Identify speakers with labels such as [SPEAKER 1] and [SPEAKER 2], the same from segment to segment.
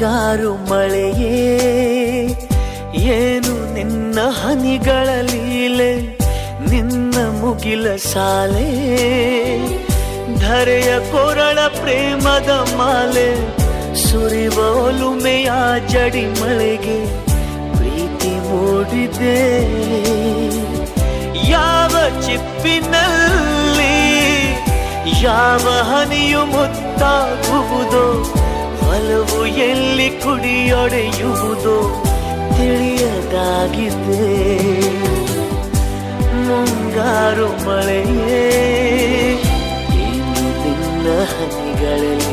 [SPEAKER 1] ಮುಂಗಾರು ಮಳೆಯೇ ಏನು ನಿನ್ನ ಹನಿಗಳ ಲೀಲೆ, ನಿನ್ನ ಮುಗಿಲ ಸಾಲೆ ಧರೆಯ ಕೊರಳ ಪ್ರೇಮದ ಮಾಲೆ, ಸುರಿವ ಒಲುಮೆಯ ಜಡಿ ಮಳೆಗೆ ಪ್ರೀತಿ ಮೂಡಿದೆ. ಯಾವ ಚಿಪ್ಪಿನಲ್ಲಿ ಯಾವ ಹನಿಯು ಮುತ್ತಾಗುವುದೋ, ಒಲವು ಎಲ್ಲಿ ಕುಡಿಯೊಡೆಯುವುದೋ ತಿಳಿಯದಾಗಿದೆ. ಮುಂಗಾರು ಮಳೆಯೇ ಏನು ನಿನ್ನ ಹನಿಗಳಲ್ಲಿ.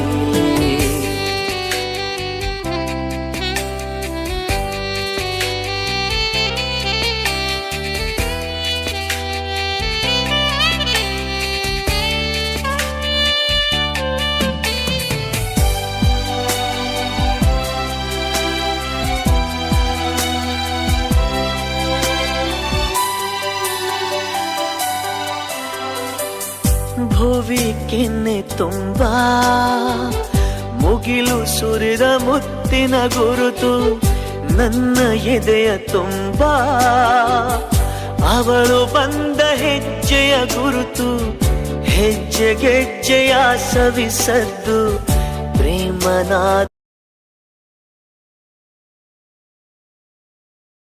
[SPEAKER 1] ಭುವಿ ಕೆನ್ನೆ ತುಂಬ ಮುಗಿಲು ಸುರಿದ ಮುತ್ತಿನ ಗುರುತು, ನನ್ನ ಎದೆಯ ತುಂಬ ಅವಳು ಬಂದ ಹೆಜ್ಜೆಯ ಗುರುತು. ಹೆಜ್ಜೆಗೆಜ್ಜೆಯ ಸವಿಸದ್ದು ಪ್ರೇಮನಾದ